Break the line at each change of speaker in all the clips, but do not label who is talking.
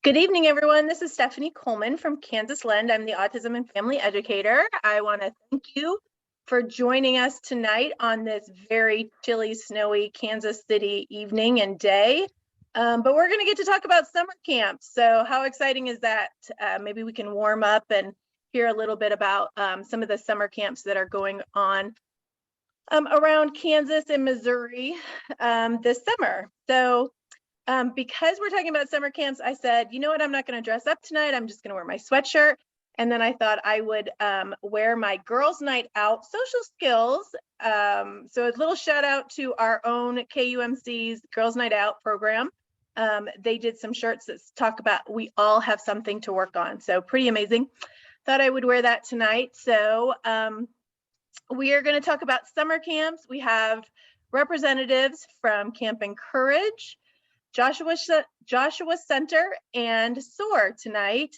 Good evening, everyone. This is Stephanie Coleman from Kansas Lend. I'm the Autism and Family Educator. I want to thank you for joining us tonight on this very chilly, snowy Kansas City evening and day. But we're going to get to talk about summer camps. So how exciting is that? Maybe we can warm up and hear a little bit about some of the summer camps that are going on around Kansas and Missouri this summer. So because we're talking about summer camps, I said, you know what, I'm not going to dress up tonight. I'm just going to wear my sweatshirt. And then I thought I would wear my Girls Night Out social skills. So a little shout out to our own KUMC's Girls Night Out program. They did some shirts that talk about we all have something to work on. So pretty amazing. Thought I would wear that tonight. So we are going to talk about summer camps. We have representatives from Camp Encourage, Joshua Center, and SOAR tonight.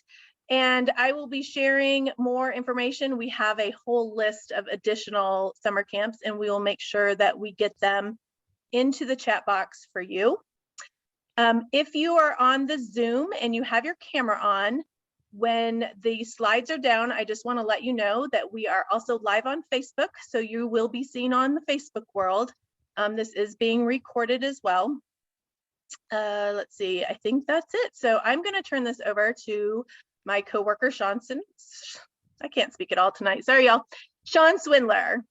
And I will be sharing more information. We have a whole list of additional summer camps, and we will make sure that we get them into the chat box for you. If you are on the Zoom and you have your camera on, when the slides are down, I just want to let you know that we are also live on Facebook, so you will be seen on the Facebook world. This is being recorded as well. Let's see, I think that's it. So I'm going to turn this over to my coworker, Sean. I can't speak at all tonight. Sorry, y'all. Sean Swindler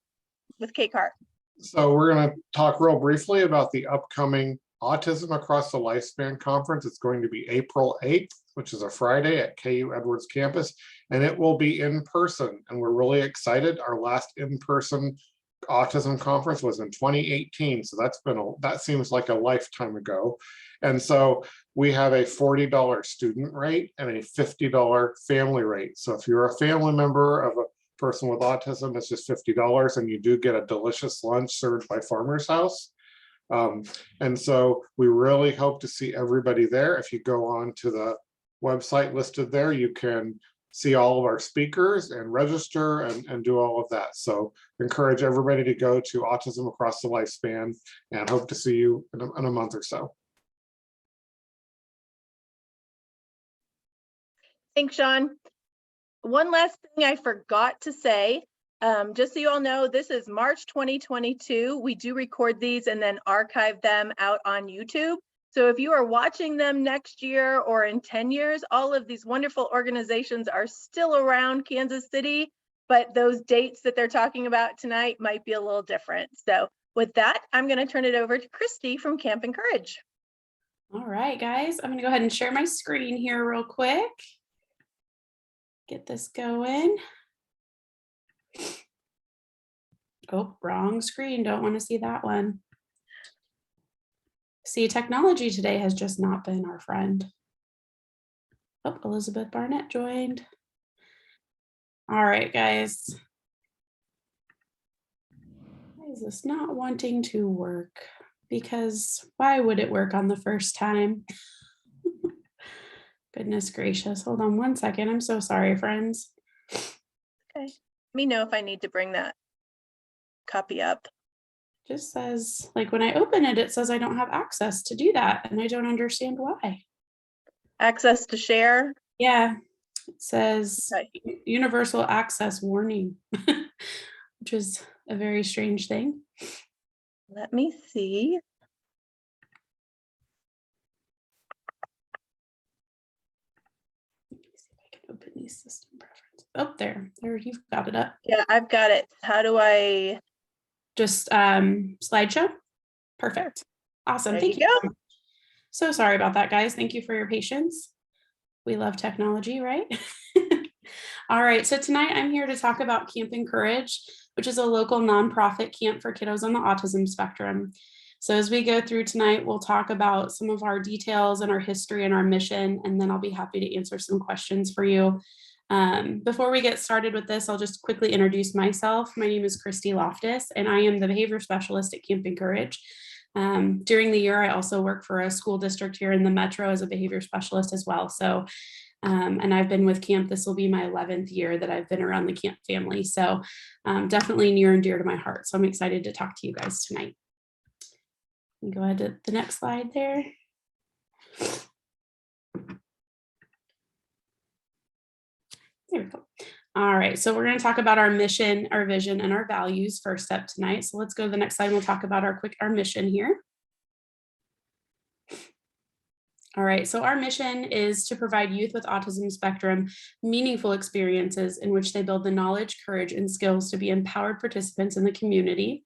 with KCART.
So we're going to talk real briefly about the upcoming Autism Across the Lifespan conference. It's going to be April 8th, which is a Friday at KU Edwards campus, and it will be in person. And we're really excited. Our last in-person autism conference was in 2018, so that seems like a lifetime ago. And so we have a $40 student rate and a $50 family rate. So if you're a family member of a person with autism, it's just $50, and you do get a delicious lunch served by Farmer's House. And so we really hope to see everybody there. If you go on to the website listed there, you can see all of our speakers and register and do all of that. So encourage everybody to go to Autism Across the Lifespan, and hope to see you in a month or so.
Thanks, Sean. One last thing I forgot to say, just so you all know, this is March 2022. We do record these and then archive them out on YouTube. So if you are watching them next year or in 10 years, all of these wonderful organizations are still around Kansas City, but those dates that they're talking about tonight might be a little different. So with that, I'm going to turn it over to Christy from Camp Encourage.
All right, guys, I'm going to go ahead and share my screen here real quick. Get this going. Oh, wrong screen. Don't want to see that one. See, technology today has just not been our friend. Oh, Elizabeth Barnett joined. All right, guys. Why is this not wanting to work? Because why would it work on the first time? Goodness gracious. Hold on one second. I'm so sorry, friends.
Okay. Let me know if I need to bring that copy up.
Just says, like when I open it, it says I don't have access to do that, and I don't understand why.
Access to share?
Yeah, it says
okay.
Universal access warning, which is a very strange thing.
Let me see.
Let me see if I can open these system preferences. Oh, there, you've got it up.
Yeah, I've got it. How do I?
Just slideshow. Perfect. Awesome.
There
Thank
you
you.
go.
So sorry about that, guys. Thank you for your patience. We love technology, right? All right. So tonight I'm here to talk about Camp Encourage, which is a local nonprofit camp for kiddos on the autism spectrum. So as we go through tonight, we'll talk about some of our details and our history and our mission, and then I'll be happy to answer some questions for you. Before we get started with this, I'll just quickly introduce myself. My name is Christy Loftus, and I am the behavior specialist at Camp Encourage. During the year, I also work for a school district here in the Metro as a behavior specialist as well. So, and I've been with camp. This will be my 11th year that I've been around the camp family. So definitely near and dear to my heart. So I'm excited to talk to you guys tonight. Go ahead to the next slide there. There we go. All right, so we're going to talk about our mission, our vision, and our values first up tonight. So let's go to the next slide. We'll talk about our mission here. All right, so our mission is to provide youth with autism spectrum meaningful experiences in which they build the knowledge, courage, and skills to be empowered participants in the community.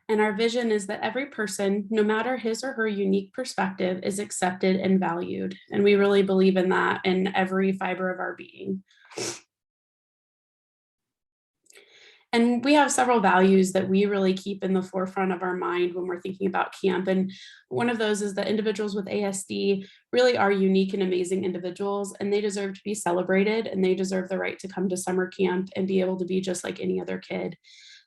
And our vision is that every person, no matter his or her unique perspective, is accepted and valued. And we really believe in that in every fiber of our being. And we have several values that we really keep in the forefront of our mind when we're thinking about camp. And one of those is that individuals with ASD really are unique and amazing individuals, and they deserve to be celebrated, and they deserve the right to come to summer camp and be able to be just like any other kid.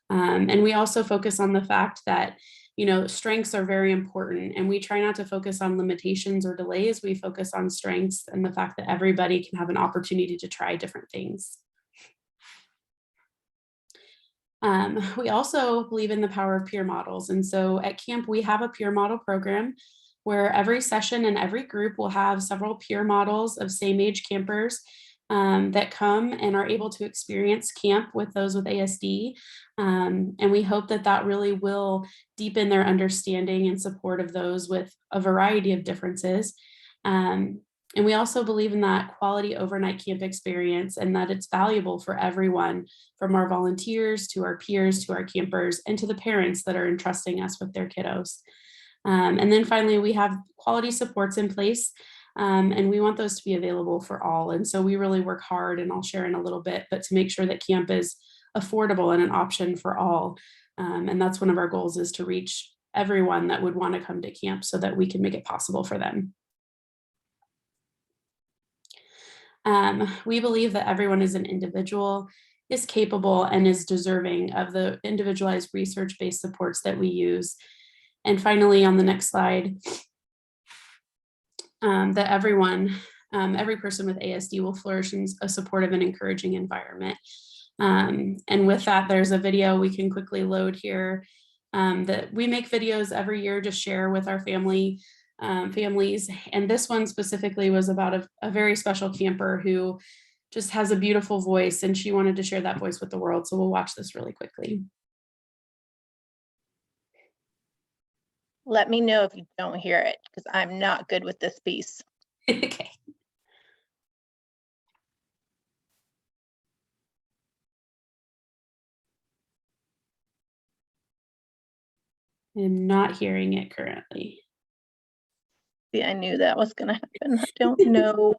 And we also focus on the fact that, you know, strengths are very important, and we try not to focus on limitations or delays. We focus on strengths and the fact that everybody can have an opportunity to try different things. We also believe in the power of peer models. And so at camp, we have a peer model program where every session and every group will have several peer models of same age campers that come and are able to experience camp with those with ASD. And we hope that that really will deepen their understanding and support of those with a variety of differences. And we also believe in that quality overnight camp experience, and that it's valuable for everyone, from our volunteers to our peers to our campers and to the parents that are entrusting us with their kiddos. And then finally, we have quality supports in place, and we want those to be available for all. And so we really work hard, and I'll share in a little bit, but to make sure that camp is affordable and an option for all. And that's one of our goals, is to reach everyone that would want to come to camp so that we can make it possible for them. We believe that everyone is an individual, is capable, and is deserving of the individualized research-based supports that we use. And finally, on the next slide, that everyone, every person with ASD will flourish in a supportive and encouraging environment. And with that, there's a video we can quickly load here that we make videos every year to share with our families. And this one specifically was about a very special camper who just has a beautiful voice, and she wanted to share that voice with the world. So we'll watch this really quickly.
Let me know if you don't hear it, because I'm not good with this piece.
Okay. I'm not hearing it currently.
See, I knew that was going to happen. I don't know.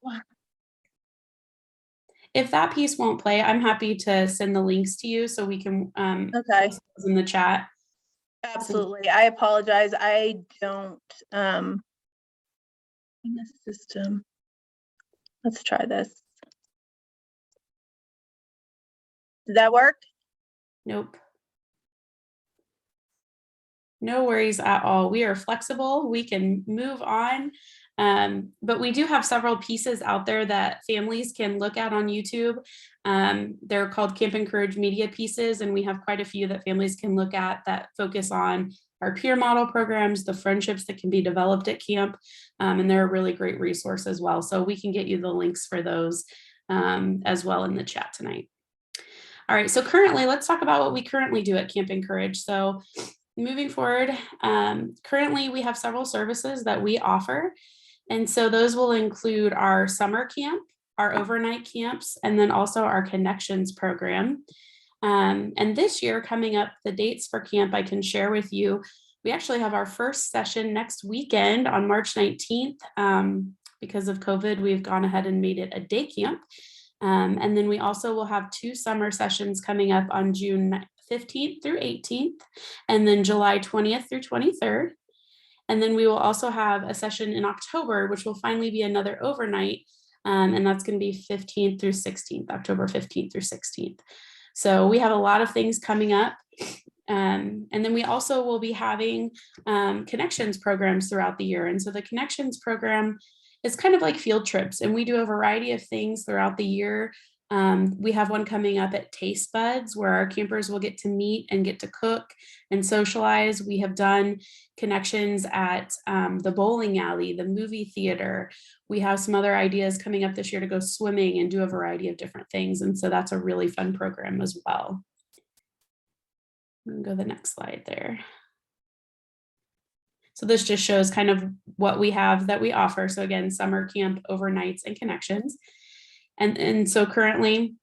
If that piece won't play, I'm happy to send the links to you so we can
Okay.
post those in the chat.
Absolutely. I apologize. I don't in the system. Let's try this. Did that work?
Nope. No worries at all. We are flexible. We can move on. But we do have several pieces out there that families can look at on YouTube. They're called Camp and Courage Media Pieces, and we have quite a few that families can look at that focus on our peer model programs, the friendships that can be developed at camp, and they're a really great resource as well. So we can get you the links for those as well in the chat tonight. All right, so currently, let's talk about what we currently do at Camp and Courage. So moving forward, currently we have several services that we offer. And so those will include our summer camp, our overnight camps, and then also our connections program. And this year coming up, the dates for camp I can share with you. We actually have our first session next weekend on March 19th. Because of COVID, we've gone ahead and made it a day camp. And then we also will have 2 summer sessions coming up on June 15th through 18th, and then July 20th through 23rd. And then we will also have a session in October, which will finally be another overnight. And that's going to be 15th through 16th, October 15th through 16th. So we have a lot of things coming up. And then we also will be having connections programs throughout the year. And so the connections program is kind of like field trips, and we do a variety of things throughout the year We have one coming up at Taste Buds where our campers will get to meet and get to cook and socialize. We have done connections at the bowling alley, the movie theater. We have some other ideas coming up this year to go swimming and do a variety of different things. And so that's a really fun program as well. Go to the next slide there. So this just shows kind of what we have that we offer. So again, summer camp, overnights, and connections. And so currently,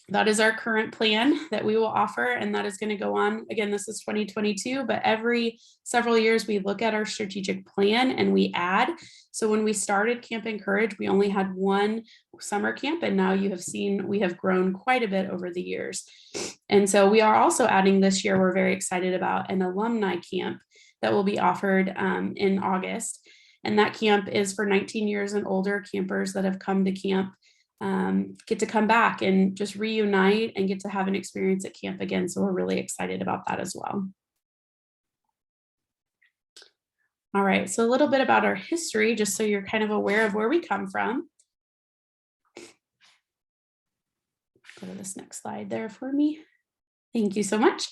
that is our current plan that we will offer, and that is going to go on. Again, this is 2022, but every several years we look at our strategic plan and we add. So when we started Camp Encourage, we only had one summer camp, and now you have seen we have grown quite a bit over the years. And so we are also adding this year, we're very excited about an alumni camp that will be offered in August. And that camp is for 19 years and older campers that have come to camp. Get to come back and just reunite and get to have an experience at camp again. So we're really excited about that as well. All right, so a little bit about our history, just so you're kind of aware of where we come from. Go to this next slide there for me. Thank you so much.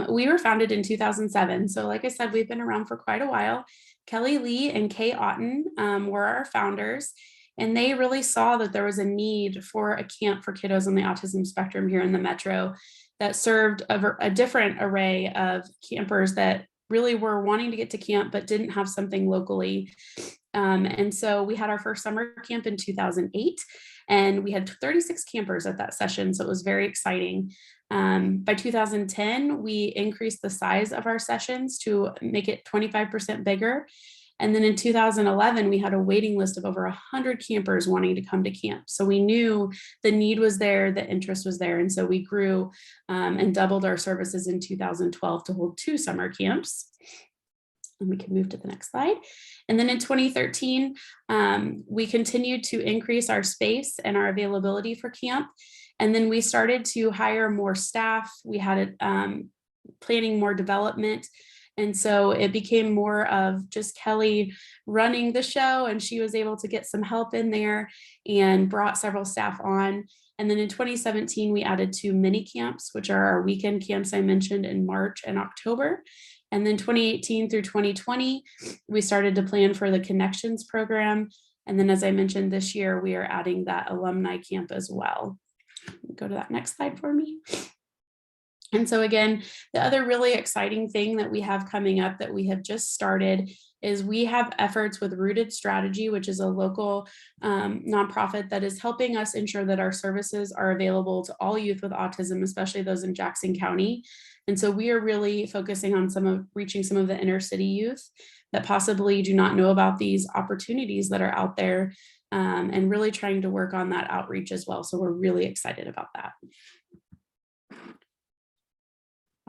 We were founded in 2007. So like I said, we've been around for quite a while. Kelly Lee and Kay Otten were our founders. And they really saw that there was a need for a camp for kiddos on the autism spectrum here in the metro that served a different array of campers that really were wanting to get to camp but didn't have something locally. And so we had our first summer camp in 2008, and we had 36 campers at that session. So it was very exciting. By 2010, we increased the size of our sessions to make it 25% bigger. And then in 2011, we had a waiting list of over 100 campers wanting to come to camp. So we knew the need was there, the interest was there. And so we grew and doubled our services in 2012 to hold 2 summer camps. And we can move to the next slide. And then in 2013, we continued to increase our space and our availability for camp. And then we started to hire more staff. We had planning more development. And so it became more of just Kelly running the show, and she was able to get some help in there and brought several staff on. And then in 2017, we added 2 mini camps, which are our weekend camps I mentioned in March and October. And then 2018 through 2020, we started to plan for the Connections program. And then as I mentioned this year, we are adding that alumni camp as well. Go to that next slide for me. And so again, the other really exciting thing that we have coming up that we have just started is we have efforts with Rooted Strategy, which is a local nonprofit that is helping us ensure that our services are available to all youth with autism, especially those in Jackson County. And so we are really focusing on reaching some of the inner city youth that possibly do not know about these opportunities that are out there, and really trying to work on that outreach as well. So we're really excited about that.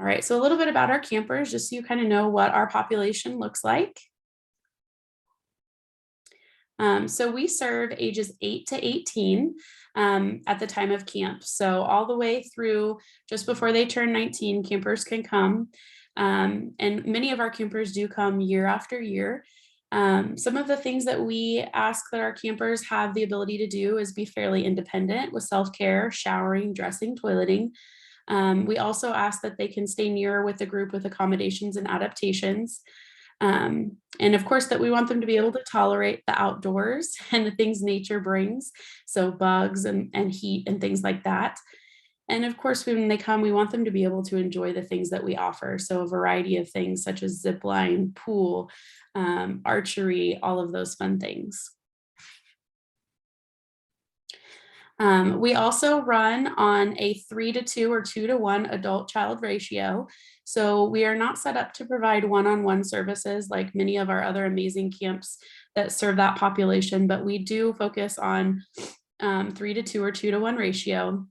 All right, so a little bit about our campers, just so you kind of know what our population looks like. So we serve ages 8 to 18 at the time of camp. So all the way through just before they turn 19, campers can come. And many of our campers do come year after year. Some of the things that we ask that our campers have the ability to do is be fairly independent with self-care, showering, dressing, toileting. We also ask that they can stay near with the group with accommodations and adaptations. And of course that we want them to be able to tolerate the outdoors and the things nature brings. So bugs and heat and things like that. And of course, when they come, we want them to be able to enjoy the things that we offer. So a variety of things such as zip line, pool, archery, all of those fun things. We also run on a 3-to-2 or 2-to-1 adult-child ratio. So we are not set up to provide one-on-one services like many of our other amazing camps that serve that population, but we do focus on 3-to-2 or 2-to-1 ratio.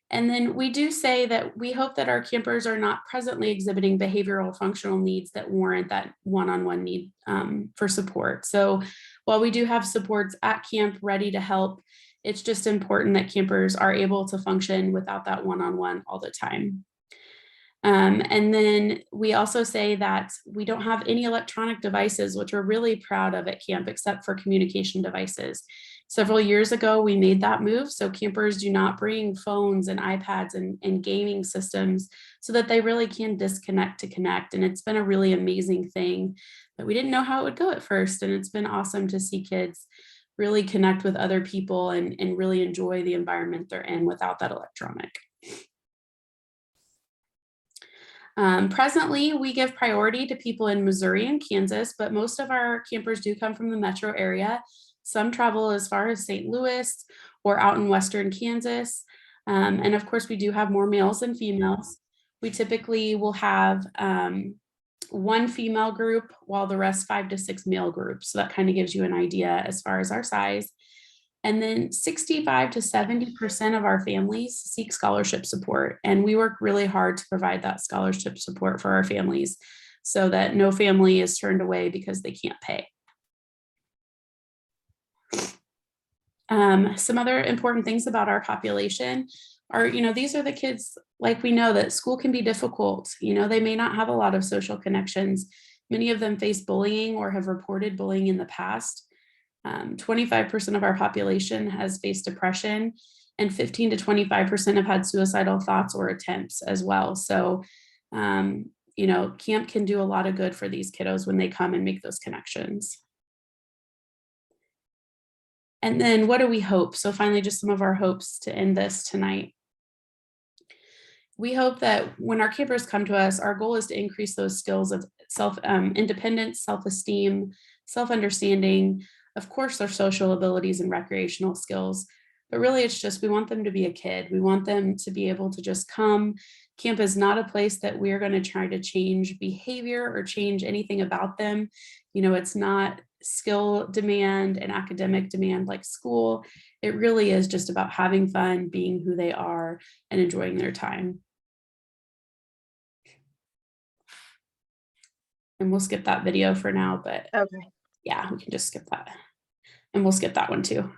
And then we do say that we hope that our campers are not presently exhibiting behavioral functional needs that warrant that one-on-one need for support. So while we do have supports at camp ready to help, it's just important that campers are able to function without that one-on-one all the time. And then we also say that we don't have any electronic devices, which we're really proud of at camp, except for communication devices. Several years ago, we made that move. So campers do not bring phones and iPads and gaming systems so that they really can disconnect to connect. And it's been a really amazing thing that we didn't know how it would go at first. And it's been awesome to see kids really connect with other people and really enjoy the environment they're in without that electronic. Presently, we give priority to people in Missouri and Kansas, but most of our campers do come from the metro area. Some travel as far as St. Louis or out in Western Kansas. And of course, we do have more males than females. We typically will have one female group while the rest 5 to 6 male groups. So that kind of gives you an idea as far as our size. And then 65 to 70% of our families seek scholarship support. And we work really hard to provide that scholarship support for our families so that no family is turned away because they can't pay. Some other important things about our population are, these are the kids, like we know that school can be difficult. They may not have a lot of social connections. Many of them face bullying or have reported bullying in the past. 25% of our population has faced depression, and 15 to 25% have had suicidal thoughts or attempts as well. So, camp can do a lot of good for these kiddos when they come and make those connections. And then what do we hope? So finally, just some of our hopes to end this tonight. We hope that when our campers come to us, our goal is to increase those skills of independence, self-esteem, self-understanding, of course, their social abilities and recreational skills. But really, it's just we want them to be a kid. We want them to be able to just come. Camp is not a place that we're going to try to change behavior or change anything about them. It's not skill demand and academic demand like school. It really is just about having fun, being who they are, and enjoying their time. And we'll skip that video for now, but
Okay.
yeah, we can just skip that. And we'll skip that one too.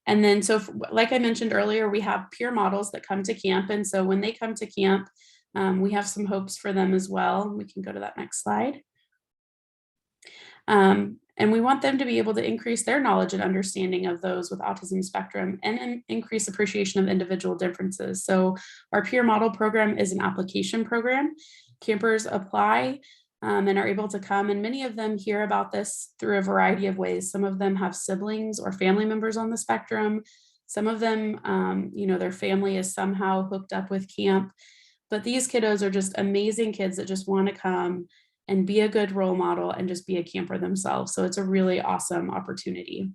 And then, so like I mentioned earlier, we have peer models that come to camp. And so when they come to camp, we have some hopes for them as well. We can go to that next slide. And we want them to be able to increase their knowledge and understanding of those with autism spectrum and increase appreciation of individual differences. So our peer model program is an application program. Campers apply and are able to come, and many of them hear about this through a variety of ways. Some of them have siblings or family members on the spectrum. Some of them, their family is somehow hooked up with camp. But these kiddos are just amazing kids that just want to come and be a good role model and just be a camper themselves. So it's a really awesome opportunity.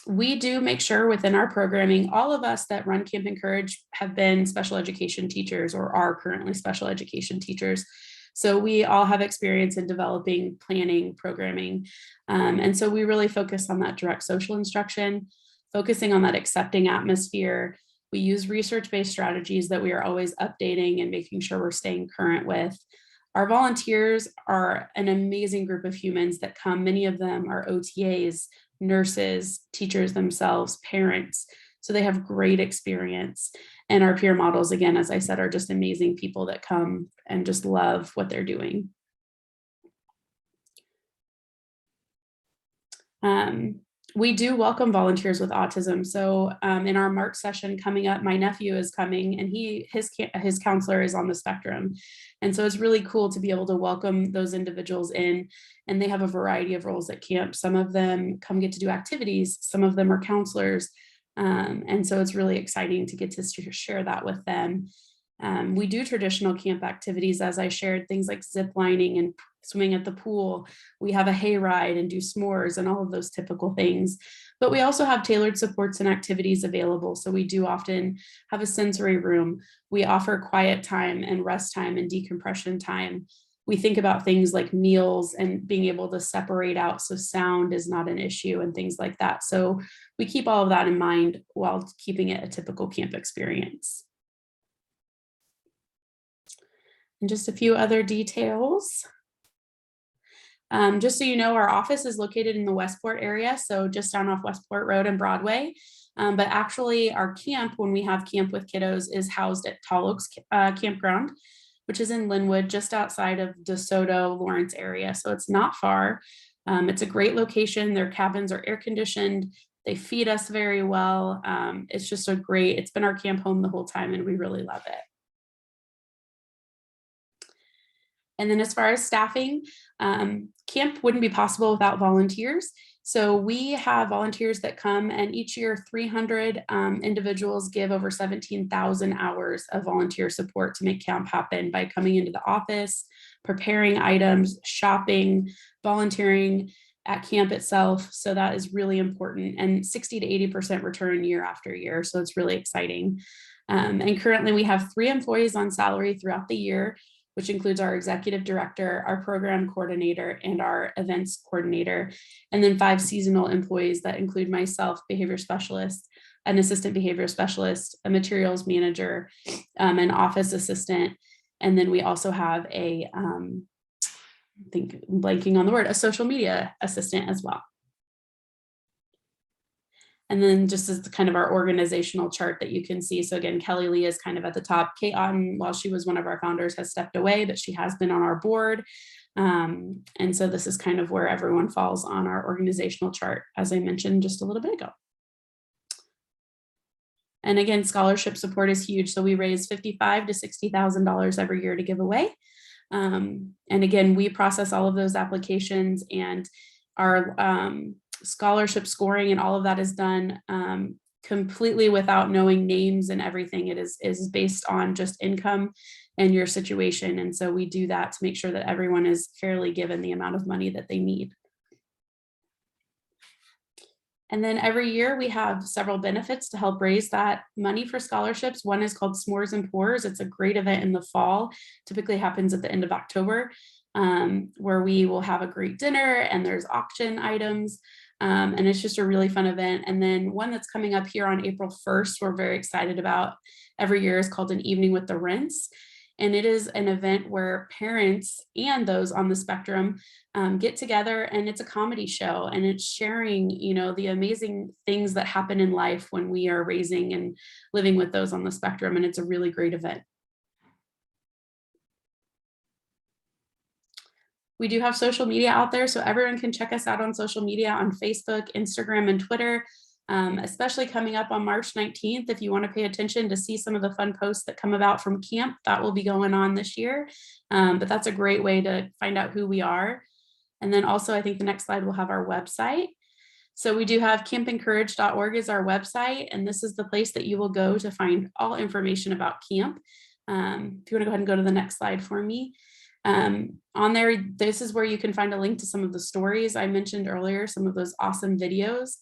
We do make sure within our programming, all of us that run Camp Encourage have been special education teachers or are currently special education teachers. So we all have experience in developing, planning, programming. And so we really focus on that direct social instruction, focusing on that accepting atmosphere. We use research-based strategies that we are always updating and making sure we're staying current with. Our volunteers are an amazing group of humans that come. Many of them are OTAs, nurses, teachers themselves, parents. So they have great experience. And our peer models, again, as I said, are just amazing people that come and just love what they're doing. We do welcome volunteers with autism. So in our March session coming up, my nephew is coming, and his counselor is on the spectrum. And so it's really cool to be able to welcome those individuals in, and they have a variety of roles at camp. Some of them get to do activities, some of them are counselors. And so it's really exciting to get to share that with them. We do traditional camp activities, as I shared, things like zip lining and swimming at the pool. We have a hay ride and do s'mores and all of those typical things. But we also have tailored supports and activities available. So we do often have a sensory room. We offer quiet time and rest time and decompression time. We think about things like meals and being able to separate out so sound is not an issue and things like that. So we keep all of that in mind while keeping it a typical camp experience. And just a few other details. Just so you know, our office is located in the Westport area, so just down off Westport Road and Broadway. But actually our camp, when we have camp with kiddos, is housed at Tall Oaks Campground. which is in Linwood, just outside of DeSoto, Lawrence area. So it's not far. It's a great location. Their cabins are air conditioned. They feed us very well. It's just it's been our camp home the whole time, and we really love it. And then as far as staffing, camp wouldn't be possible without volunteers. So we have volunteers that come, and each year 300 individuals give over 17,000 hours of volunteer support to make camp happen by coming into the office, preparing items, shopping, volunteering at camp itself. So that is really important, and 60 to 80% return year after year. So it's really exciting. And currently we have 3 employees on salary throughout the year, which includes our executive director, our program coordinator, and our events coordinator, and then 5 seasonal employees that include myself, behavior specialist, an assistant behavior specialist, a materials manager, an office assistant, and then we also have a, I think I'm blanking on the word, a social media assistant as well. And then just as kind of our organizational chart that you can see. So again, Kelly Lee is kind of at the top. Kate Otten, while she was one of our founders, has stepped away, but she has been on our board. And so this is kind of where everyone falls on our organizational chart, as I mentioned just a little bit ago. And again, scholarship support is huge. So we raise $55,000 to $60,000 every year to give away. And again, we process all of those applications, and our scholarship scoring and all of that is done completely without knowing names and everything. It is based on just income and your situation. And so we do that to make sure that everyone is fairly given the amount of money that they need. And then every year we have several benefits to help raise that money for scholarships. One is called S'mores and Pours. It's a great event in the fall, typically happens at the end of October, where we will have a great dinner and there's auction items. And it's just a really fun event. And then one that's coming up here on April 1st, we're very excited about every year, is called An Evening with the Rinse. And it is an event where parents and those on the spectrum get together, and it's a comedy show, and it's sharing, you know, the amazing things that happen in life when we are raising and living with those on the spectrum. And it's a really great event. We do have social media out there, so everyone can check us out on social media on Facebook, Instagram, and Twitter, especially coming up on March 19th. If you want to pay attention to see some of the fun posts that come about from camp, that will be going on this year. But that's a great way to find out who we are. And then also, I think the next slide will have our website. So we do have campencourage.org is our website, and this is the place that you will go to find all information about camp. If you want to go ahead and go to the next slide for me. On there, this is where you can find a link to some of the stories I mentioned earlier, some of those awesome videos.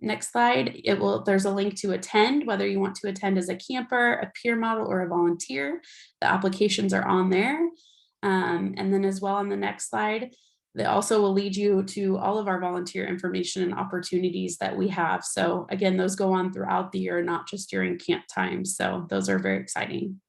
Next slide, there's a link to attend, whether you want to attend as a camper, a peer model, or a volunteer. The applications are on there. And then as well on the next slide, they also will lead you to all of our volunteer information and opportunities that we have. So again, those go on throughout the year, not just during camp time. So those are very exciting.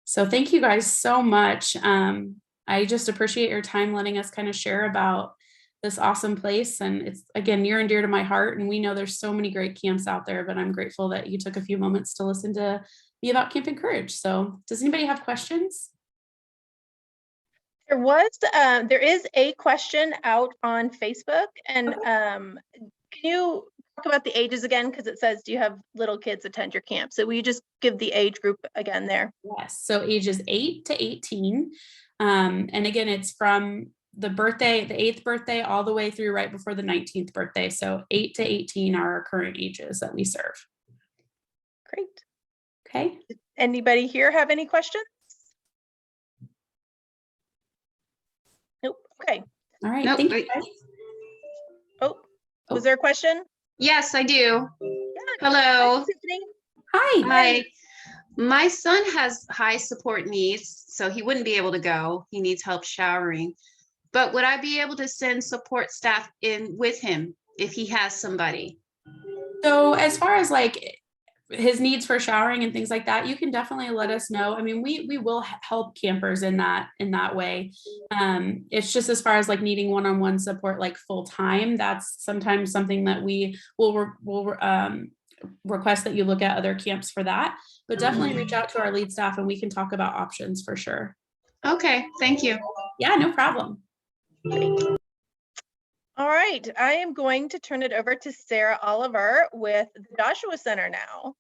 So thank you guys so much. I just appreciate your time letting us kind of share about this awesome place. And it's, again, near and dear to my heart. And we know there's so many great camps out there, but I'm grateful that you took a few moments to listen to me about Camp Encourage. So does anybody have questions?
There is a question out on Facebook, and can you talk about the ages again? Because it says, do you have little kids attend your camp? So will you just give the age group again there?
Yes, so ages 8 to 18. And again, it's from the 8th birthday, all the way through right before the 19th birthday. So 8 to 18 are our current ages that we serve.
Great.
Okay.
Anybody here have any questions? Nope. Okay.
All right.
Nope.
Thank you, guys.
Oh, was there a question?
Yes, I do.
Yeah.
Hello.
Hi.
Hi. My son has high support needs, so he wouldn't be able to go. He needs help showering. But would I be able to send support staff in with him if he has somebody?
So as far as like his needs for showering and things like that, you can definitely let us know. I mean, we will help campers in that way. It's just as far as like needing one-on-one support, like full time, that's sometimes something that we will request that you look at other camps for that, but definitely reach out to our lead staff and we can talk about options for sure.
Okay, thank you.
Yeah, no problem.
All right, I am going to turn it over to Sarah Oliver with the Joshua Center now.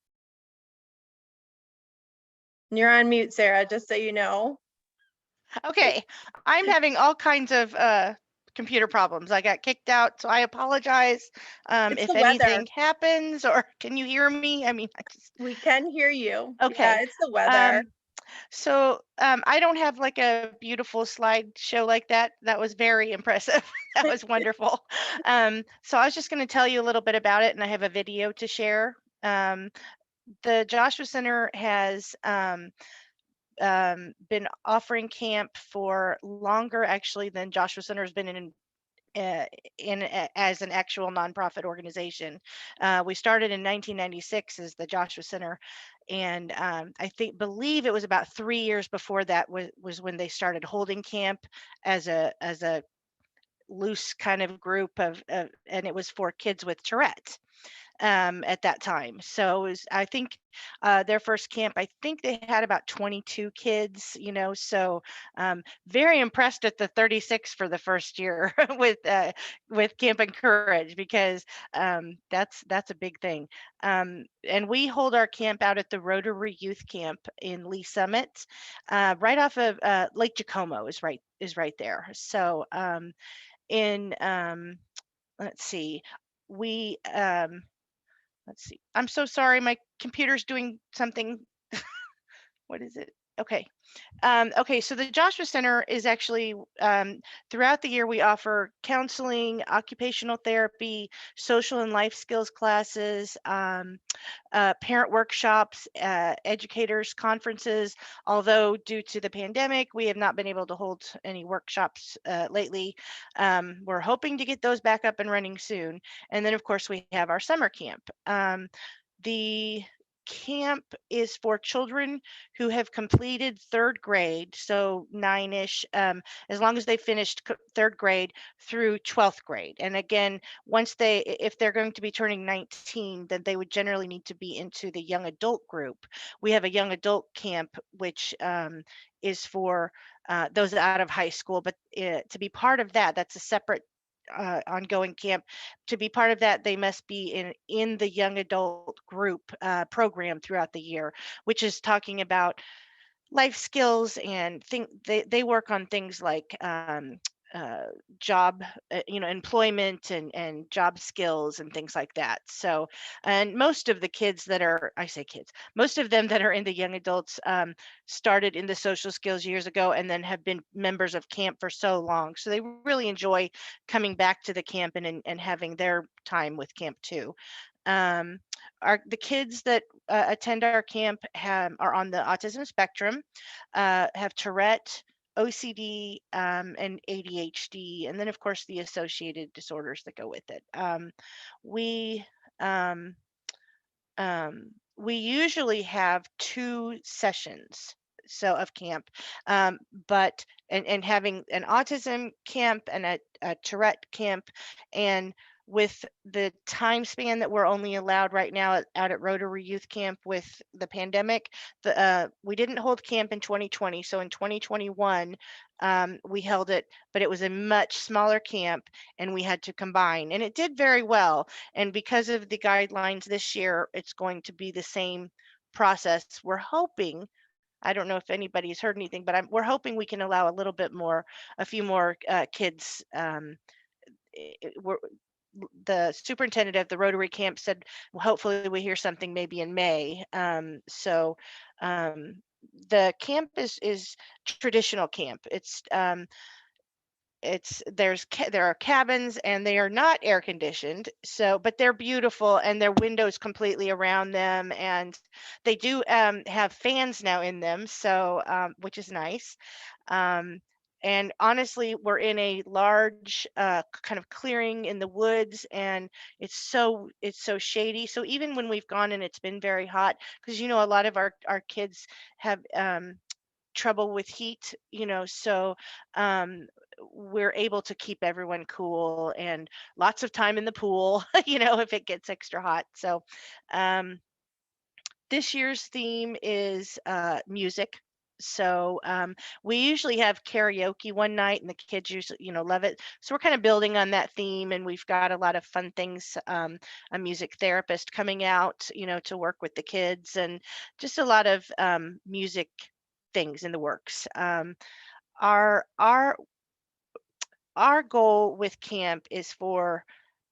You're on mute, Sarah, just so you know.
Okay, I'm having all kinds of computer problems. I got kicked out, so I apologize
It's
if
the weather.
anything happens, or can you hear me? I mean, I just
We can hear you.
Okay.
Yeah, it's the weather.
I don't have like a beautiful slideshow like that. That was very impressive. That was wonderful. So I was just going to tell you a little bit about it, and I have a video to share. The Joshua Center has been offering camp for longer actually than Joshua Center has been as an actual nonprofit organization. We started in 1996 as the Joshua Center, and I believe it was about 3 years before that was when they started holding camp as a loose kind of group and it was for kids with Tourette at that time. So it was, I think their first camp, I think they had about 22 kids, so very impressed at the 36 for the first year with Camp and Courage, because that's a big thing. And we hold our camp out at the Rotary Youth Camp in Lee Summit, right off of Lake Jacomo is right there. So let's see, we let's see. I'm so sorry. My computer's doing something. What is it? Okay. Okay, so the Joshua Center is actually, throughout the year, we offer counseling, occupational therapy, social and life skills classes, parent workshops, educators conferences. Although due to the pandemic, we have not been able to hold any workshops lately. We're hoping to get those back up and running soon. And then of course we have our summer camp. The camp is for children who have completed 3rd grade, so 9-ish, as long as they finished 3rd grade through 12th grade. And again, if they're going to be turning 19, then they would generally need to be into the young adult group. We have a young adult camp, which is for those out of high school, but to be part of that's a separate ongoing camp. To be part of that, they must be in the young adult group program throughout the year, which is talking about life skills and they work on things like job, employment and job skills and things like that. So, and most of the kids most of them that are in the young adults started in the social skills years ago and then have been members of camp for so long. So they really enjoy coming back to the camp and having their time with camp too. The kids that attend our camp are on the autism spectrum, have Tourette, OCD, and ADHD, and then of course the associated disorders that go with it. We usually have 2 sessions of camp, but having an autism camp and a Tourette camp, and with the time span that we're only allowed right now out at Rotary Youth Camp with the pandemic, we didn't hold camp in 2020. So in 2021, we held it, but it was a much smaller camp and we had to combine, and it did very well. And because of the guidelines this year, it's going to be the same process. We're hoping, I don't know if anybody's heard anything, but we're hoping we can allow a few more kids. The superintendent of the Rotary camp said, well, hopefully we hear something maybe in May. So the camp is traditional camp. There are cabins and they are not air conditioned, but they're beautiful and their windows completely around them, and they do have fans now in them, so which is nice. And honestly, we're in a large kind of clearing in the woods, and it's so shady. So even when we've gone and it's been very hot, because a lot of our kids have trouble with heat, so we're able to keep everyone cool and lots of time in the pool, you know, if it gets extra hot. So this year's theme is music. So we usually have karaoke one night, and the kids usually, you know, love it. So we're kind of building on that theme, and we've got a lot of fun things. A music therapist coming out, you know, to work with the kids, and just a lot of music things in the works. Our our our goal with camp is for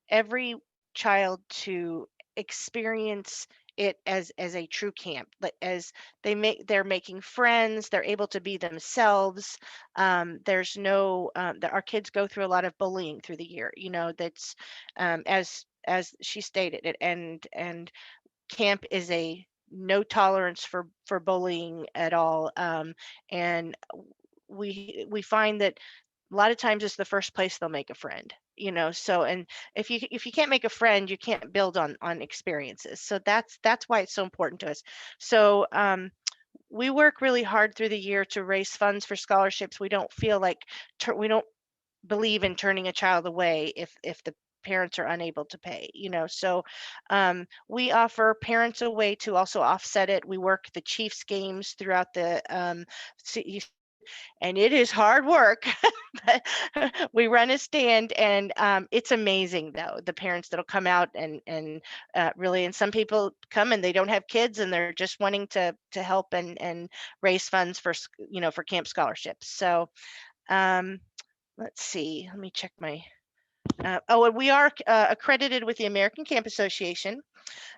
every child to experience it as a true camp, but as they're making friends, they're able to be themselves. There's no our kids go through a lot of bullying through the year, you know, that's as she stated it, and camp is a no tolerance for bullying at all. And we find that a lot of times it's the first place they'll make a friend, you know. So, and if you can't make a friend, you can't build on experiences. So that's why it's so important to us. So we work really hard through the year to raise funds for scholarships. We don't feel like we don't believe in turning a child away if the parents are unable to pay, you know. So we offer parents a way to also offset it. We work the Chiefs games throughout the and it is hard work. But we run a stand, and it's amazing though, the parents that'll come out and really, and some people come and they don't have kids and they're just wanting to help and raise funds for, you know, for camp scholarships. So let's see, let me check my and we are accredited with the American Camp Association.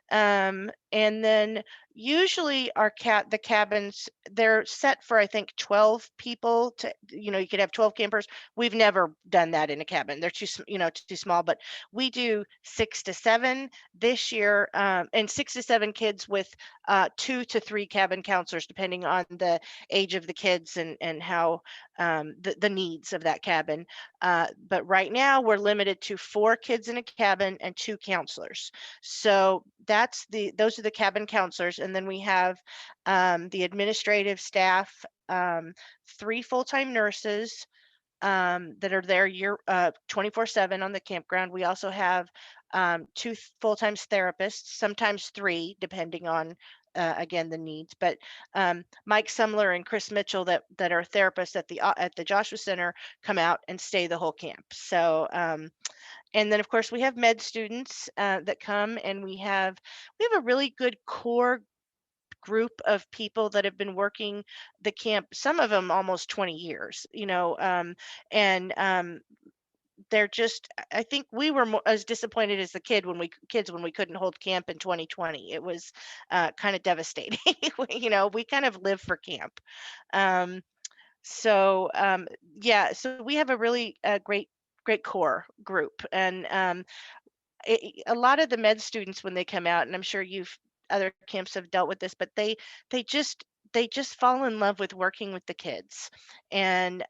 And then usually the cabins, they're set for, I think, 12 people to, you know, you could have 12 campers. We've never done that in a cabin. They're too, you know, too small, but we do 6 to 7 this year, and 6 to 7 kids with 2 to 3 cabin counselors, depending on the age of the kids and how the needs of that cabin. But right now we're limited to 4 kids in a cabin and 2 counselors. So those are the cabin counselors, and then we have the administrative staff, 3 full-time nurses that are there 24/7 on the campground. We also have 2 full-time therapists, sometimes 3, depending on again the needs. But Mike Sumler and Chris Mitchell, that are therapists at the Joshua Center, come out and stay the whole camp. So and then, of course, we have med students that come, and we have a really good core group of people that have been working the camp, some of them almost 20 years, you know. And they're just, I think we were as disappointed as the kids when we couldn't hold camp in 2020. It was kind of devastating. You know, we kind of live for camp. So yeah, so we have a really great core group. And a lot of the med students, when they come out, and I'm sure other camps have dealt with this, but they just fall in love with working with the kids. And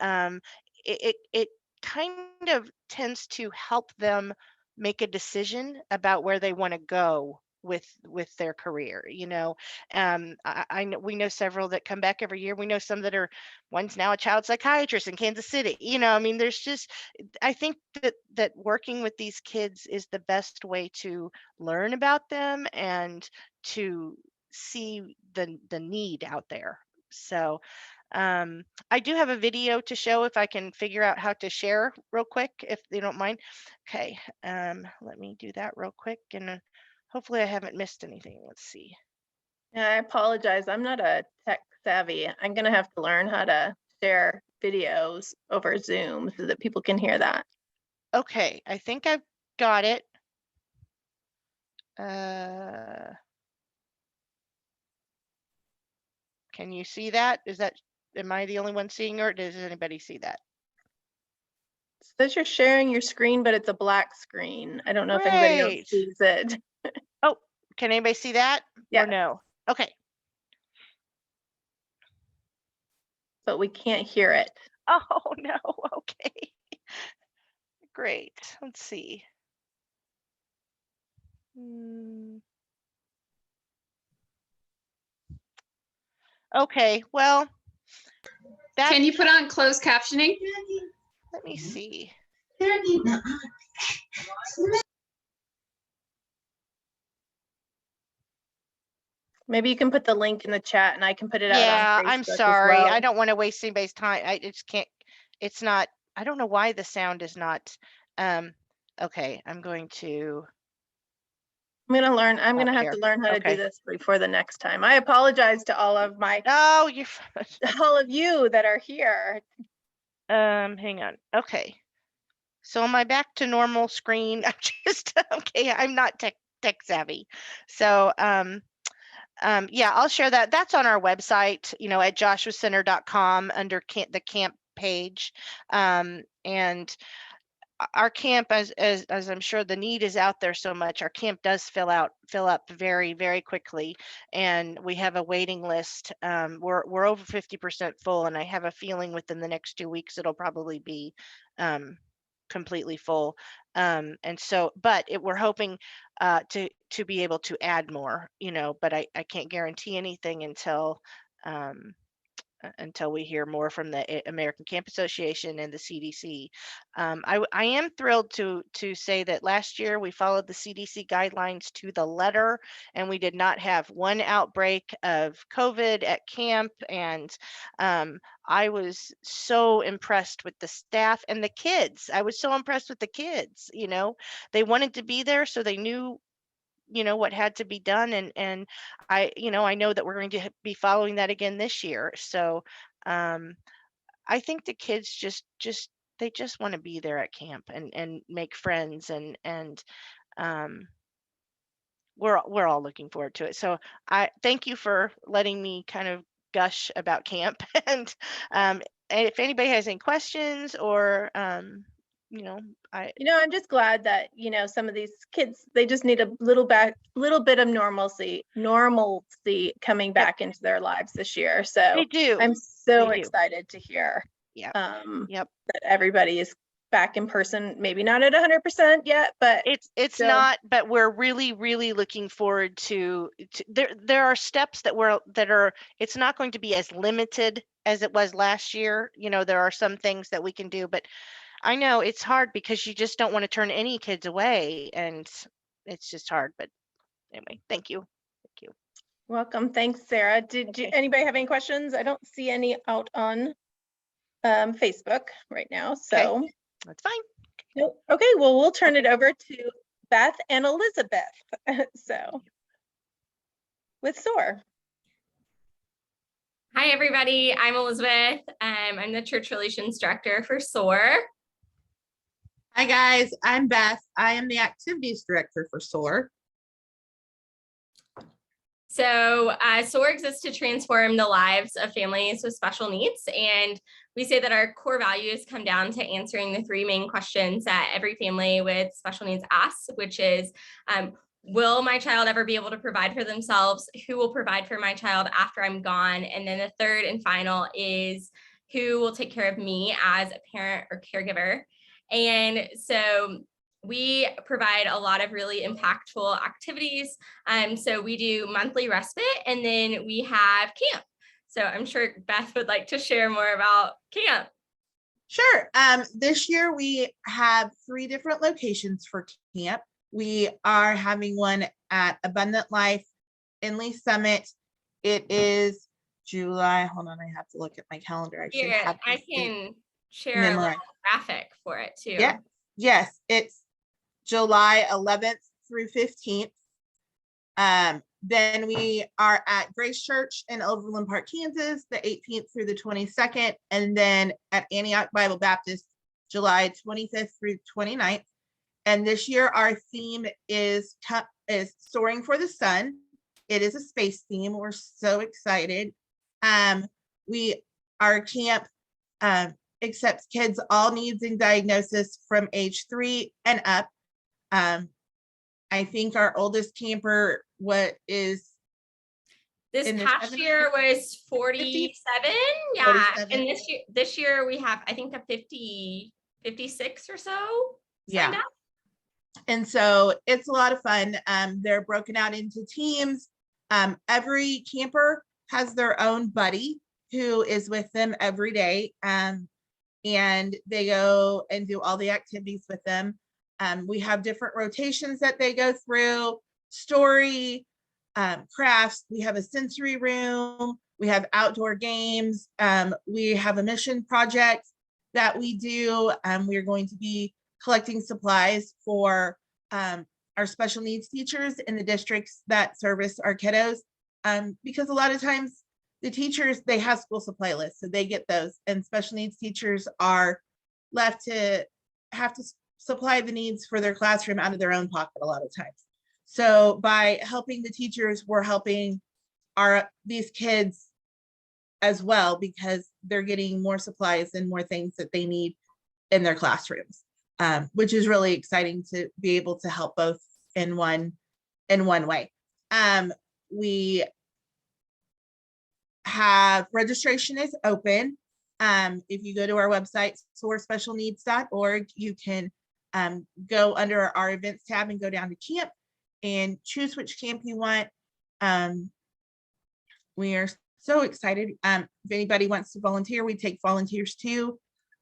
it kind of tends to help them make a decision about where they want to go with their career, you know. I know we know several that come back every year. We know some that are, one's now a child psychiatrist in Kansas City, you know. I mean, there's just, I think that working with these kids is the best way to learn about them and to see the need out there. So I do have a video to show, if I can figure out how to share real quick, if you don't mind. Okay, let me do that real quick, and hopefully I haven't missed anything. Let's see.
Yeah, I apologize. I'm not a tech savvy. I'm going to have to learn how to share videos over Zoom so that people can hear that.
Okay, I think I've got it. Can you see that? Am I the only one seeing, or does anybody see that?
It says you're sharing your screen, but it's a black screen. I don't know if anybody else
Great.
sees it.
Oh, can anybody see that?
Yeah.
Or no? Okay.
But we can't hear it.
Oh no. Okay. Great. Let's see. Okay. Well,
Can you put on closed captioning?
Let me see.
Maybe you can put the link in the chat and I can put it out on
Yeah,
Facebook
I'm
as
sorry.
well.
I don't want to waste anybody's time. I just can't. It's not. I don't know why the sound is not. Okay, I'm going to.
I'm gonna
Up
have
here.
to learn how to do
Okay.
this before the next time. I apologize to all of
Oh, you're.
all of you that are here.
Hang on. Okay. So am I back to normal screen? I'm just okay. I'm not tech savvy. So yeah, I'll share that. That's on our website, at joshuacenter.com under the camp page. And our camp, as I'm sure the need is out there so much, our camp does fill up very, very quickly, and we have a waiting list. We're over 50% full, and I have a feeling within the next 2 weeks it'll probably be completely full. And so, but we're hoping to be able to add more, but I can't guarantee anything until we hear more from the American Camp Association and the CDC. I am thrilled to say that last year we followed the CDC guidelines to the letter, and we did not have one outbreak of COVID at camp. And I was so impressed with the staff and the kids. I was so impressed with the kids. They wanted to be there, so they knew what had to be done, and I know that we're going to be following that again this year. So I think the kids they just want to be there at camp and make friends, and um we're all looking forward to it. So I thank you for letting me kind of gush about camp. And if anybody has any questions or
I'm just glad that, some of these kids, they just need a little bit of normalcy coming back into their lives this year. So
they do.
I'm so
They do.
excited to hear
Yep.
that everybody is back in person, maybe not at 100% yet, but
it's
still.
not, but we're really, really looking forward to there are steps that it's not going to be as limited as it was last year. There are some things that we can do, but I know it's hard because you just don't want to turn any kids away, and it's just hard. But anyway, thank you.
Welcome. Thanks, Sarah. Did anybody have any questions? I don't see any out on Facebook right now, so.
Okay. That's fine.
Nope. Okay, well, we'll turn it over to Beth and Elizabeth. So with SOAR.
Hi, everybody. I'm Elizabeth. I'm the Church Relations Director for SOAR.
Hi, guys. I'm Beth. I am the Activities Director for SOAR.
So SOAR exists to transform the lives of families with special needs. And we say that our core values come down to answering the three main questions that every family with special needs asks, which is, will my child ever be able to provide for themselves? Who will provide for my child after I'm gone? And then the third and final is, who will take care of me as a parent or caregiver? And so we provide a lot of really impactful activities. So we do monthly respite, and then we have camp. So I'm sure Beth would like to share more about camp.
Sure. This year we have 3 different locations for camp. We are having one at Abundant Life in Lee Summit. It is July. Hold on, I have to look at my calendar.
I can share a little graphic for it too.
Yeah. Yes, it's July 11th through 15th. Then we are at Grace Church in Overland Park, Kansas, the 18th through the 22nd. And then at Antioch Bible Baptist, July 25th through 29th. And this year our theme is Soaring for the Sun. It is a space theme. We're so excited. Our camp accepts kids all needs and diagnosis from age 3 and up. I think our oldest camper, this
past year was 47. 50? Yeah. 47. And this year we have, I think, a 56 or so.
Yeah. And so it's a lot of fun. They're broken out into teams. Every camper has their own buddy who is with them every day. and they go and do all the activities with them. We have different rotations that they go through, story, crafts. We have a sensory room. We have outdoor games. We have a mission project that we do. We're going to be collecting supplies for our special needs teachers in the districts that service our kiddos. Because a lot of times the teachers, they have school supply lists, so they get those, and special needs teachers are left to have to supply the needs for their classroom out of their own pocket a lot of times. So by helping the teachers, we're helping these kids as well, because they're getting more supplies and more things that they need in their classrooms, which is really exciting to be able to help both in one way. We have registration is open. If you go to our website, soarspecialneeds.org, you can go under our events tab and go down to camp and choose which camp you want. We are so excited. If anybody wants to volunteer, we take volunteers too.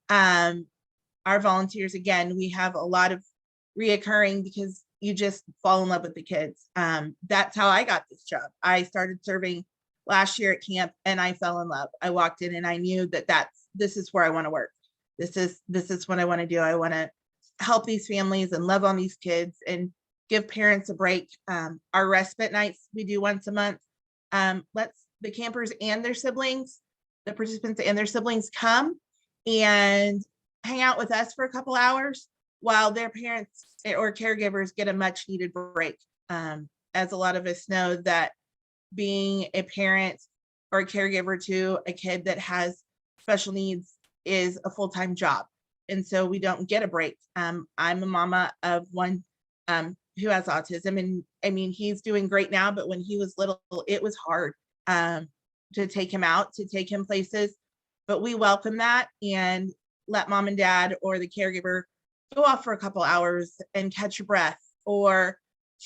Our volunteers, again, we have a lot of reoccurring because you just fall in love with the kids. That's how I got this job. I started serving last year at camp and I fell in love. I walked in and I knew that this is where I want to work. This is what I want to do. I want to help these families and love on these kids and give parents a break. Our respite nights we do once a month. Let's the campers and their siblings, the participants and their siblings come and hang out with us for a couple hours while their parents or caregivers get a much needed break. As a lot of us know that being a parent or a caregiver to a kid that has special needs is a full-time job. And so we don't get a break. I'm a mama of one who has autism, and I mean, he's doing great now, but when he was little, it was hard to take him out, to take him places. But we welcome that and let mom and dad or the caregiver go off for a couple hours and catch your breath, or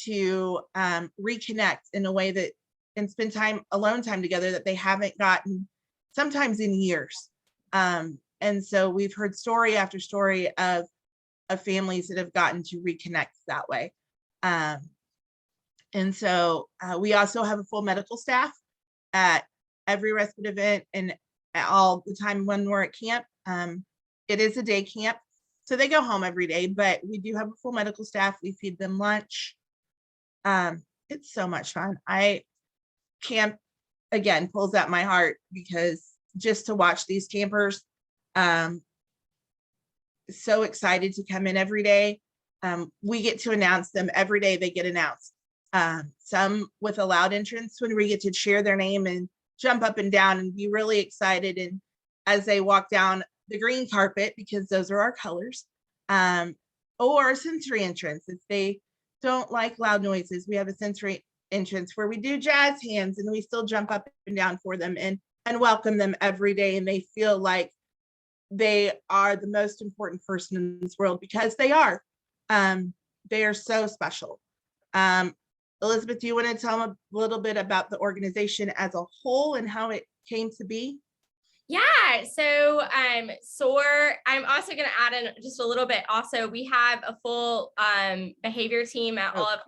to reconnect in a way that and spend alone time together that they haven't gotten sometimes in years. And so we've heard story after story of families that have gotten to reconnect that way. And so we also have a full medical staff at every respite event and all the time when we're at camp. It is a day camp, so they go home every day, but we do have a full medical staff. We feed them lunch. It's so much fun. Camp, again, pulls at my heart because just to watch these campers, so excited to come in every day. We get to announce them every day. They get announced. Some with a loud entrance when we get to share their name and jump up and down and be really excited. And as they walk down the green carpet, because those are our colors, or sensory entrance. If they don't like loud noises, we have a sensory entrance where we do jazz hands and we still jump up and down for them and welcome them every day. And they feel like they are the most important person in this world, because they are. They are so special. Elizabeth, do you want to tell them a little bit about the organization as a whole and how it came to be?
Yeah, so SOAR, I'm also going to add in just a little bit. Also, we have a full behavior team at all of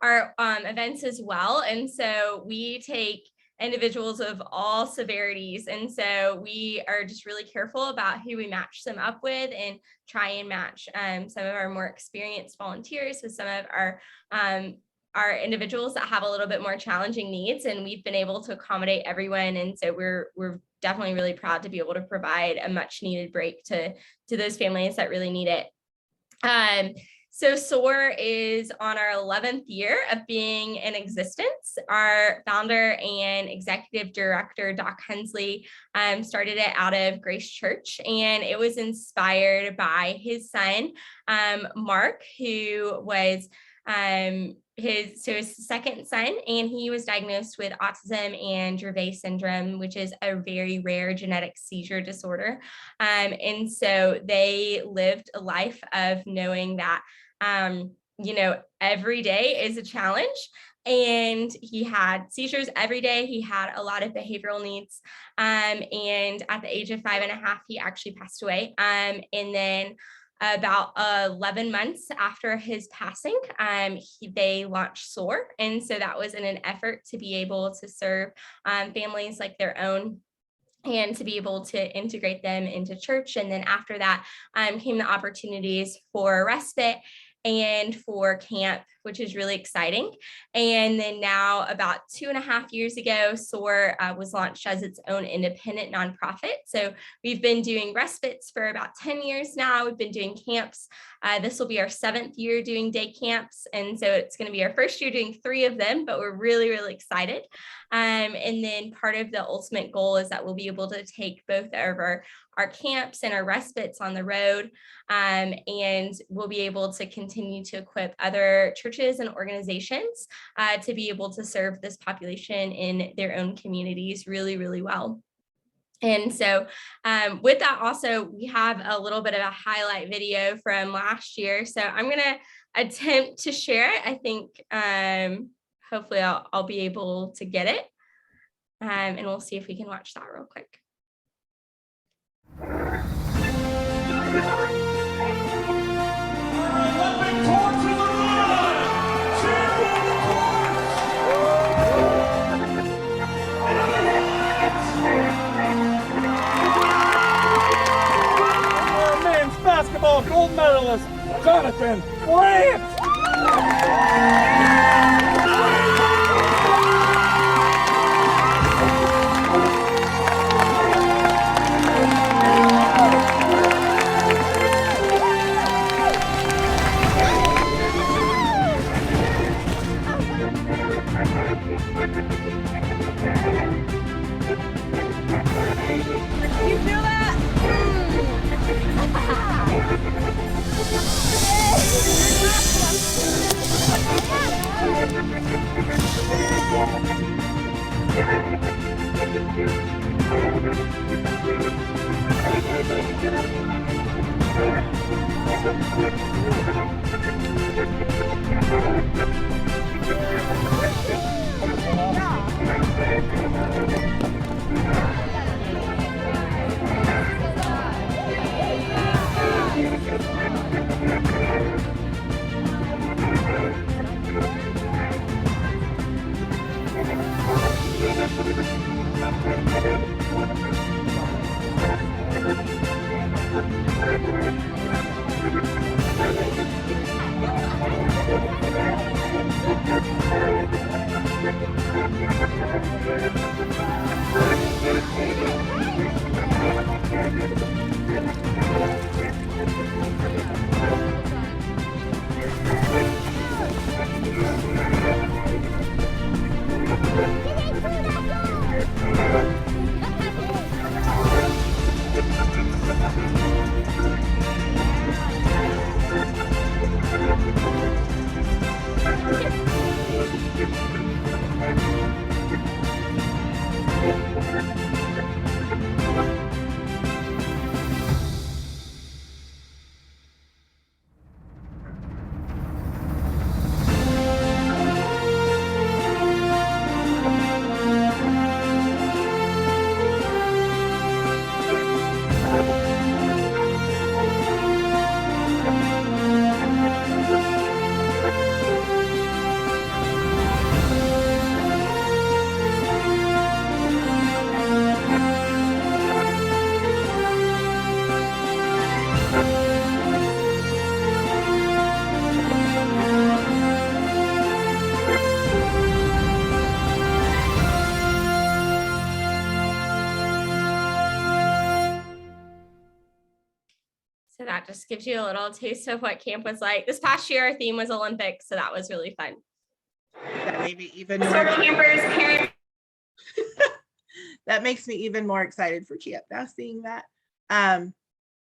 our events as well. And so we take individuals of all severities. And so we are just really careful about who we match them up with and try and match some of our more experienced volunteers with some of our individuals that have a little bit more challenging needs. And we've been able to accommodate everyone. And so we're definitely really proud to be able to provide a much needed break to those families that really need it. So SOAR is on our 11th year of being in existence. Our founder and executive director, Doc Hensley, started it out of Grace Church, and it was inspired by his son, Mark, who was his second son, and he was diagnosed with autism and Dravet syndrome, which is a very rare genetic seizure disorder. And so they lived a life of knowing that, every day is a challenge, and he had seizures every day. He had a lot of behavioral needs. And at the age of 5.5, he actually passed away. And then about 11 months after his passing, they launched SOAR. And so that was in an effort to be able to serve families like their own and to be able to integrate them into church. And then after that came the opportunities for respite and for camp, which is really exciting. And then now, about 2.5 years ago, SOAR was launched as its own independent nonprofit. So we've been doing respites for about 10 years now. We've been doing camps. This will be our 7th year doing day camps. And so it's going to be our first year doing 3 of them, but we're really, really excited. And then part of the ultimate goal is that we'll be able to take both of our camps and our respites on the road, and we'll be able to continue to equip other churches and organizations to be able to serve this population in their own communities really, really well. And so with that also, we have a little bit of a highlight video from last year. So I'm going to attempt to share it. I think hopefully I'll be able to get it. And we'll see if we can watch that real quick.
Men's basketball gold medalist, Jonathan Lance.
You feel that?
So that just gives you a little taste of what camp was like. This past year, our theme was Olympics, so that was really fun.
That made me even
So
more.
campers, parents.
That makes me even more excited for camp now, seeing that.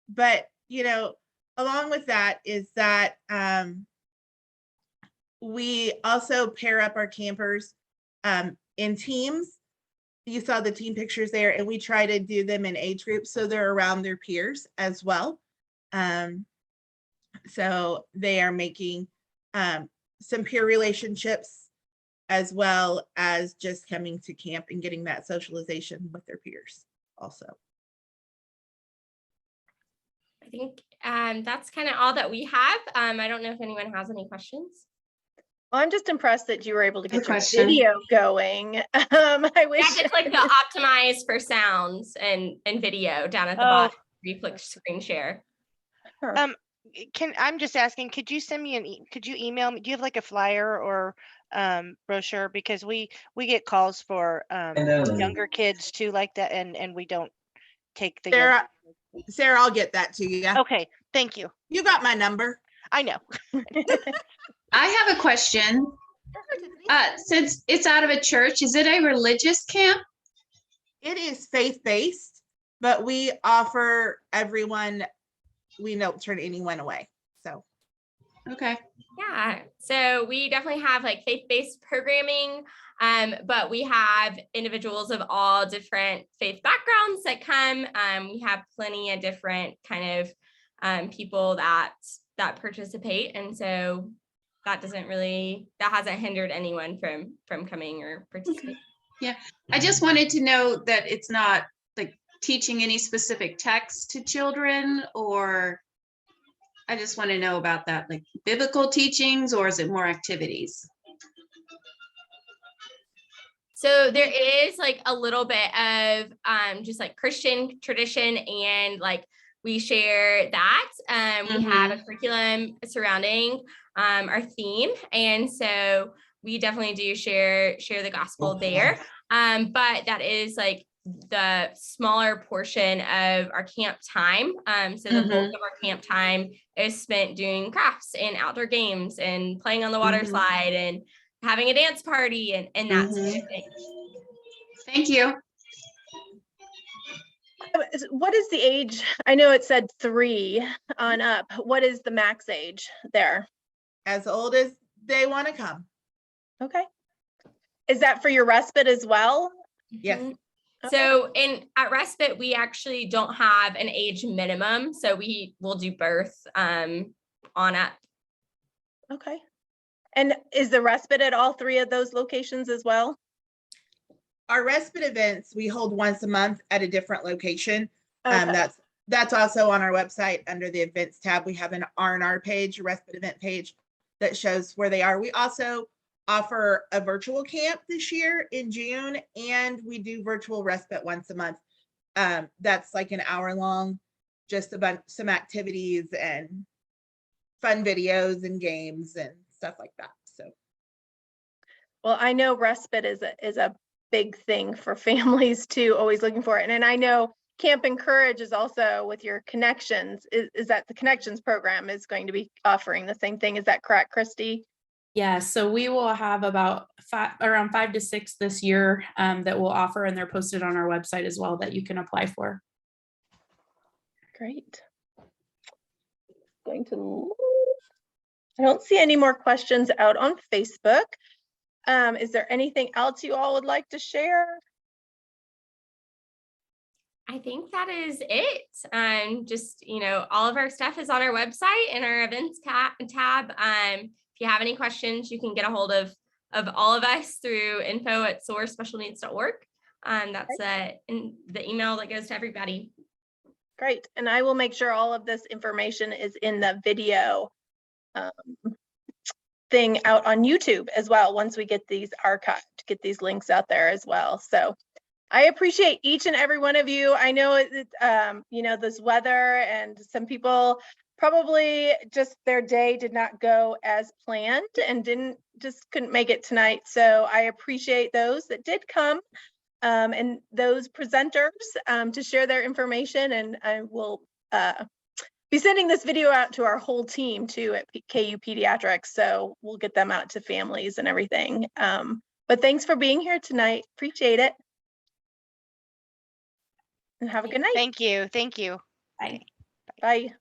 But you know, along with that is that we also pair up our campers in teams. You saw the team pictures there, and we try to do them in age groups so they're around their peers as well. So they are making some peer relationships as well as just coming to camp and getting that socialization with their peers also.
I think that's kind of all that we have. I don't know if anyone has any questions.
Well, I'm just impressed that you were able to get your
question.
video going. I
You
wish.
have to click the optimize for sounds and video down at the
Oh.
bottom. You click screen share.
I'm just asking, could you send me could you email me? Do you have like a flyer or brochure? Because we get calls for younger kids too like that, and we don't take the young-
Sarah, I'll get that to you.
Okay, thank you.
You got my number.
I know.
I have a question. Since it's out of a church, is it a religious camp?
It is faith-based, but we offer everyone, we don't turn anyone away. So
Okay.
Yeah, so we definitely have like faith-based programming, but we have individuals of all different faith backgrounds that come. We have plenty of different kind of people that participate, and so that hasn't hindered anyone from coming or participating.
Yeah, I just wanted to know that it's not like teaching any specific text to children, or I just want to know about that, like biblical teachings, or is it more activities?
So there is like a little bit of just like Christian tradition, and like we share that. We have a curriculum surrounding our theme, and so we definitely do share the gospel there. But that is like the smaller portion of our camp time. So the bulk of our camp time is spent doing crafts and outdoor games and playing on the water slide and having a dance party and that sort of thing.
Thank you.
What is the age? I know it said 3 on up. What is the max age there?
as old as they want to come.
Okay. Is that for your respite as well?
Yes.
Mhm. So at respite, we actually don't have an age minimum. So we will do birth on up.
Okay. And is the respite at all 3 of those locations as well?
Our respite events, we hold once a month at a different location.
Okay.
That's also on our website under the events tab. We have an R&R page, a respite event page that shows where they are. We also offer a virtual camp this year in June, and we do virtual respite once a month. That's like an hour long, just about some activities and fun videos and games and stuff like that. So,
Well, I know respite is a big thing for families too, always looking for it. And I know Camp Encourage is also with your connections. Is that the connections program is going to be offering the same thing? Is that correct, Christy?
Yeah, so we will have about around 5 to 6 this year that we'll offer, and they're posted on our website as well that you can apply for.
Great. I don't see any more questions out on Facebook. Is there anything else you all would like to share?
I think that is it. Just, all of our stuff is on our website and our events tab. If you have any questions, you can get a hold of all of us through info@soarspecialneeds.org. That's in the email that goes to everybody.
Great. And I will make sure all of this information is in the video thing out on YouTube as well, once we get these archived, get these links out there as well. So I appreciate each and every one of you. I know this weather, and some people probably just their day did not go as planned and couldn't make it tonight. So I appreciate those that did come and those presenters to share their information. And I will be sending this video out to our whole team too at KU Pediatrics. So we'll get them out to families and everything. But thanks for being here tonight. Appreciate it. And have a good night.
Thank you. Thank you.
Bye.
Bye.